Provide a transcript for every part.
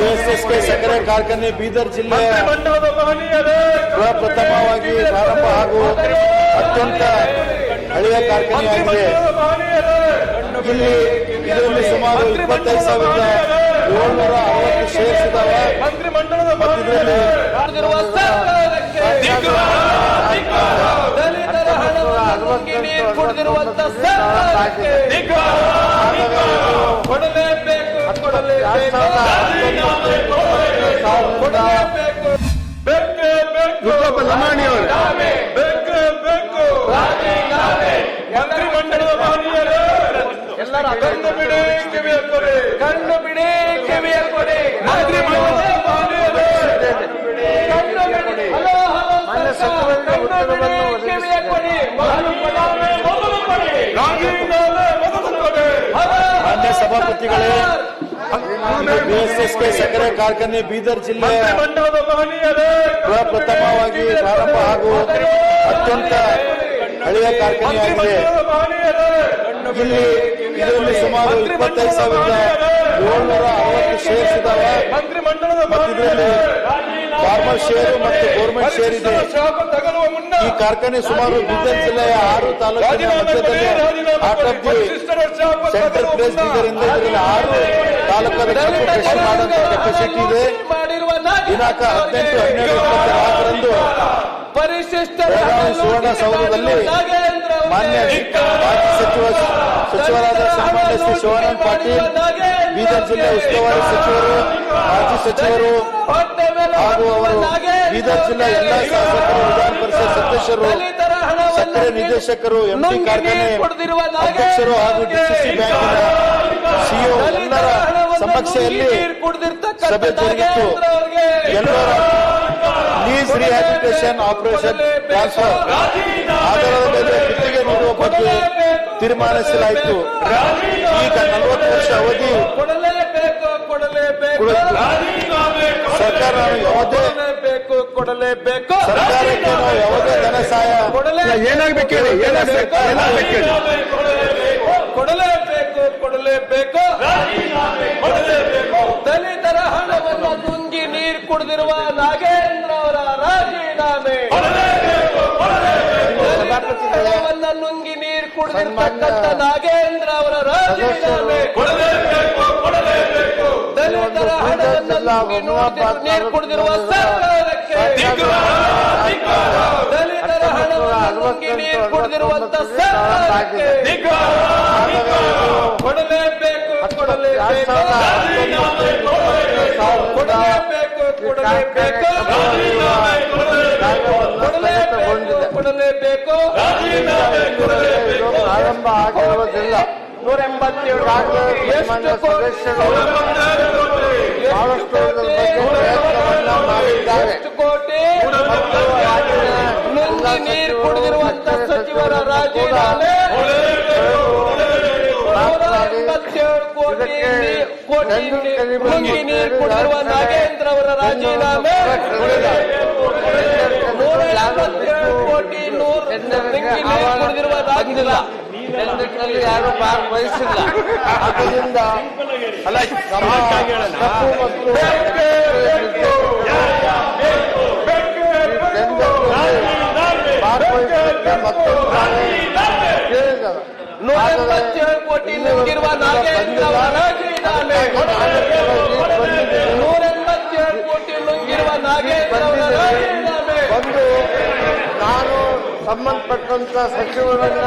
BSSK ಸಕ್ಕರೆ ಕಾರ್ಖಾನೆ ಬೀದರ್ ಜಿಲ್ಲೆಯ ಪ್ರಪ್ರಥಮವಾಗಿ ಪ್ರಾರಂಭ ಹಾಗೂ ಅತ್ಯಂತ ಹಳೆಯ ಕಾರ್ಖಾನೆಯಾಗಿದೆ. ಇದರಲ್ಲಿ ಸುಮಾರು 25,760 ಶೇರ್ಸ್ ಇದ್ದಾವೆ. ಇದರಲ್ಲಿ ದಲಿತರ ಹಣವನ್ನು ನೀರು ಕುಡಿದಿರುವಂತ ಸರ್ಕಾರಕ್ಕೆ ಕೊಡಲೇಬೇಕು, ಕೊಡಲೇಬೇಕು, ಕೊಡಲೇಬೇಕು. ಲಮಾಣಿಯವರು ಮಂತ್ರಿಮಂಡಲದ ಮಹನೀಯರೇ ಎಲ್ಲರ ಕಣ್ಣು ಬಿಡಿ ಕಿವಿಯ ಕೊಡಿ, ಕಣ್ಣು ಬಿಡಿ ಕಿವಿಯ ಕೊಡಿ. ಮಂತ್ರಿಮಂಡಲದ ಮಹನೀಯರೇ ಕಣ್ಣು ಬಿಡಿ, ಕಿವಿಯ ಕೊಡಿ. ಮಾನ್ಯ ಸಭಾಪತಿಗಳೇ, ಬಿಎಸ್ಎಸ್ಕೆ ಸಕ್ಕರೆ ಕಾರ್ಖಾನೆ ಬೀದರ್ ಜಿಲ್ಲೆಯ ಪ್ರಪ್ರಥಮವಾಗಿ ಪ್ರಾರಂಭ ಹಾಗೂ ಅತ್ಯಂತ ಹಳೆಯ ಕಾರ್ಖಾನೆಯಾಗಿದೆ. ಇದರಲ್ಲಿ ಸುಮಾರು 25,760 ಶೇರ್ಸ್ ಇದ್ದಾವೆ. ಇದರಲ್ಲಿ ಫಾರ್ಮರ್ ಶೇರ್ ಮತ್ತು ಗೌರ್ಮೆಂಟ್ ಶೇರ್ ಇದೆ. ಈ ಕಾರ್ಖಾನೆ ಸುಮಾರು ಬೀದರ್ ಜಿಲ್ಲೆಯ 6 ತಾಲೂಕಿನ ಮಧ್ಯದಲ್ಲಿ ಸೆಂಟ್ರಲ್ ಪ್ಲೇಸ್ ಬೀದರಿಂದ ಇದರಲ್ಲಿ 6 ತಾಲೂಕುಗಳ ಕೃಷಿ ಮಾಡುವಂತ ಕೆಪಾಸಿಟಿ ಇದೆ. ದಿನಾಂಕ 18/12/2024 ಬೆಳಗಾವಿ ಸುವರ್ಣಸೌಧದಲ್ಲಿ ಮಾನ್ಯ ಮಾಜಿ ಸಚಿವರಾದ ಸನ್ಮಾನ್ಯ ಶ್ರೀ ಶಿವಾನಂದ ಪಾಟೀಲ್, ಬೀದರ್ ಜಿಲ್ಲೆ ಉಸ್ತುವಾರಿ ಸಚಿವರು, ಮಾಜಿ ಸಚಿವರು ಹಾಗೂ ಅವರು ಬೀದರ್ ಜಿಲ್ಲೆ ಎಲ್ಲಾ ಶಾಸಕರು, ವಿಧಾನ ಪರಿಷತ್ ಸದಸ್ಯರು, ಸಕ್ಕರೆ ನಿರ್ದೇಶಕರು, ಎಂಪಿ ಕಾರ್ಖಾನೆ ಅಧ್ಯಕ್ಷರು ಹಾಗೂ ಡಿಸಿಸಿ ಬ್ಯಾಂಕಿನ ಸಿಇಒ ಎಲ್ಲರ ಸಮಕ್ಷೆಯಲ್ಲಿ ಸಭೆ ಜರುಗಿತ್ತು. ಎಲ್ಲರ ಲೀಸ್ ರಿಹ್ಯಾಬಿಲಿಟೇಷನ್ ಆಪರೇಷನ್ ಟ್ರಾನ್ಸ್ಫರ್ ಆಧಾರದ ಮೇಲೆ ಗುತ್ತಿಗೆ ನೀಡುವ ಬಗ್ಗೆ ತೀರ್ಮಾನಿಸಲಾಯಿತು. ಈಗ 40 ವರ್ಷ ಅವಧಿ ಸರ್ಕಾರ ಸರ್ಕಾರಕ್ಕೆ ನಾವು ಯಾವುದೇ ಧನ ಸಹಾಯ ಏನಾಗಬೇಕು, ಕೊಡಲೇಬೇಕು. ದಲಿತರ ಹಣವನ್ನು ನುಂಗಿ ನೀರು ಕುಡಿದಿರುವ ನಾಗೇಂದ್ರ ಅವರ ರಾಜೀನಾಮೆ, ಹಣವನ್ನು ನುಂಗಿ ನೀರು ಕುಡಿದಿರ್ತಕ್ಕಂಥ ನಾಗೇಂದ್ರ ಅವರ ರಾಜೀನಾಮೆ, ದಲಿತರ ಹಣವನ್ನು ನುಂಗಿ ನೀರು ಕುಡಿದಿರುವ ಸರ್ಕಾರಕ್ಕೆ, ದಲಿತರ ಹಣವನ್ನು ನುಂಗಿ ನೀರು ಕುಡಿದಿರುವಂತ ಸರ್ಕಾರಕ್ಕೆ ಕೊಡಲೇಬೇಕು, ಕೊಡಲೇಬೇಕು, ಕೊಡಲೇಬೇಕು, ಕೊಡಲೇಬೇಕು, ಕೊಡಲೇಬೇಕು, ಕೊಡಲೇಬೇಕು. ಆರಂಭ ಆಗಿರುವುದಿಲ್ಲ. 187 ಎಷ್ಟು ಕೋಟಿ ನುಂಗಿ ನೀರು ಕುಡಿದಿರುವಂತ ಸಚಿವರ ರಾಜೀನಾಮೆ, 187 ಕೋಟಿ ನುಂಗಿ ನೀರು ಕುಡಿದಿರುವ ನಾಗೇಂದ್ರ ಅವರ ರಾಜೀನಾಮೆ, 187 ಕೋಟಿ ನುಂಗಿ ನೀರು ಕುಡಿದಿರುವ ರಾಜೀನಾಮೆ ಯಾರು ಭಾಗವಹಿಸಿಲ್ಲ. ಅದರಿಂದ ಕೇಳಿದರು. 187 ಕೋಟಿ ನುಂಗಿರುವ ನಾಗೇಂದ್ರ ಅವರ ರಾಜೀನಾಮೆ, 187 ಕೋಟಿ ನುಂಗಿರುವ ನಾಗೇಂದ್ರ ಅವರ ರಾಜೀನಾಮೆ. ಒಂದು ನಾನು ಸಂಬಂಧಪಟ್ಟಂತ ಸಚಿವರನ್ನ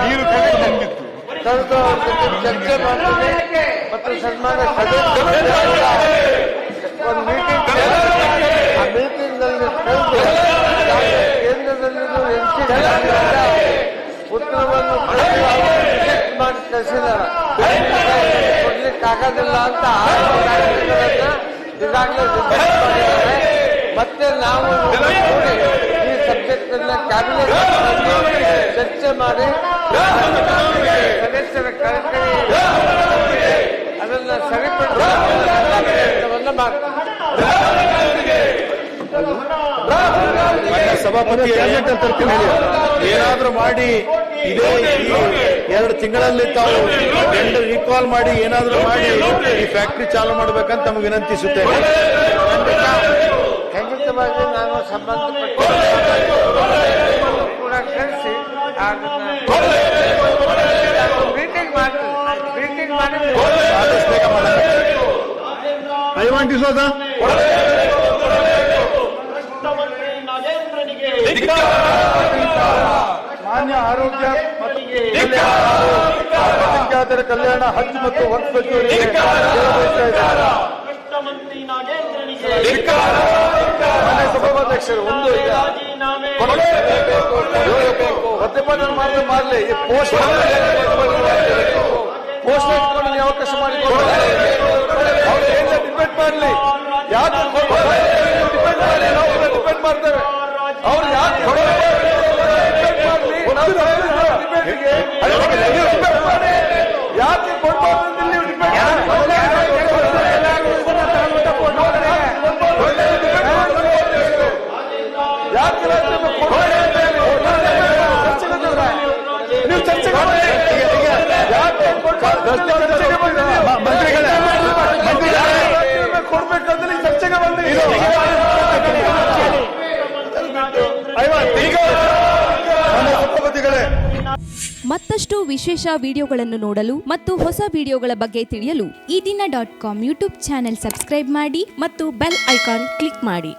ಕರೆದು ಅವ್ರ ಜೊತೆ ಚರ್ಚೆ ಮಾಡ್ತೀನಿ ಮತ್ತು ಸನ್ಮಾನ್ಯ ಒಂದು ಮೀಟಿಂಗ್, ಆ ಮೀಟಿಂಗ್ ನಲ್ಲಿ ಕೇಂದ್ರದಲ್ಲಿಯೂ ಉತ್ತರವನ್ನು ಮಾಡಿ ಕಳಿಸಿದಾರೆ. ಕೊಡ್ಲಿಕ್ಕೆ ಆಗೋದಿಲ್ಲ ಅಂತ ಈಗಾಗಲೇ ಮಾಡಿದ್ದಾರೆ. ಮತ್ತೆ ನಾವು ಈ ಸಬ್ಜೆಕ್ಟ್ ಅನ್ನ ಕ್ಯಾಬಿನೆಟ್ ಚರ್ಚೆ ಮಾಡಿ ಸದಸ್ಯರ ಕಳಕಳಿ ಅದನ್ನ ಸರಿಪಡಿಸುವ ಪ್ರಯತ್ನವನ್ನು ಮಾಡ್ತೀವಿ. ಸಭಾಪತಿ ಏನಾದ್ರೂ ಮಾಡಿ ಇದೇ ಈ 2 ತಿಂಗಳಲ್ಲಿ ತಾವು ಟೆಂಡರ್ ರೀಕಾಲ್ ಮಾಡಿ ಏನಾದ್ರೂ ಮಾಡಿ ಈ ಫ್ಯಾಕ್ಟರಿ ಚಾಲು ಮಾಡಬೇಕಂತ ತಮಗೆ ವಿನಂತಿಸುತ್ತೇನೆ. ಖಂಡಿತವಾಗಿ ನಾನು ಸಂಬಂಧಪಟ್ಟ ಕೂಡ ಕಳಿಸಿ ಮೀಟಿಂಗ್ ಮಾಡಿ ಆದಷ್ಟು ಬೇಗ ಮಾಡಬೇಕು. ದಯಮಾಡಿಸೋದ ಮಾನ್ಯ ಆರೋಗ್ಯ ಮತ್ತು ಅಲ್ಪಸಂಖ್ಯಾತರ ಕಲ್ಯಾಣ ಹಜ್ ಮತ್ತು ವಕ್ಫ್ ಸಚಿವರಿಗೆ ಮಾನ್ಯ ಸಭಾಧ್ಯಕ್ಷರು ಒಂದು ಮದ್ಯಪಾನ ಮಾಡಲಿ ಪೋಸ್ಟ್ ಇಟ್ಕೊಂಡು ನೀವು ಅವಕಾಶ ಮಾಡಿ ಅವ್ರು ಏನಿಲ್ಲ ಡಿಪೆಂಡ್ ಮಾಡಲಿ ಯಾಕೆ ಡಿಪೆಂಡ್ ಮಾಡಿ ನಾವು ಡಿಪೆಂಡ್ ಮಾಡ್ತೇವೆ ಅವ್ರು ಯಾಕೆ ಯಾಕೆ ಕೊಡ್ಬಾರ್ದು ನೀವು ನೀವು ಚರ್ಚೆಗೆ ಕೊಡ್ಬೇಕಂದ್ರೆ ಚರ್ಚೆಗೆ ಬಂದ್ರಿ ಮತ್ತಷ್ಟು ವಿಶೇಷ ವಿಡಿಯೋಗಳನ್ನು ನೋಡಲು ಮತ್ತು ಹೊಸ ವಿಡಿಯೋಗಳ ಬಗ್ಗೆ ತಿಳಿಯಲು ಈ ದಿನ .com ಯೂಟ್ಯೂಬ್ ಚಾನೆಲ್ ಸಬ್ಸ್ಕ್ರೈಬ್ ಮಾಡಿ ಮತ್ತು ಬೆಲ್ ಐಕಾನ್ ಕ್ಲಿಕ್ ಮಾಡಿ.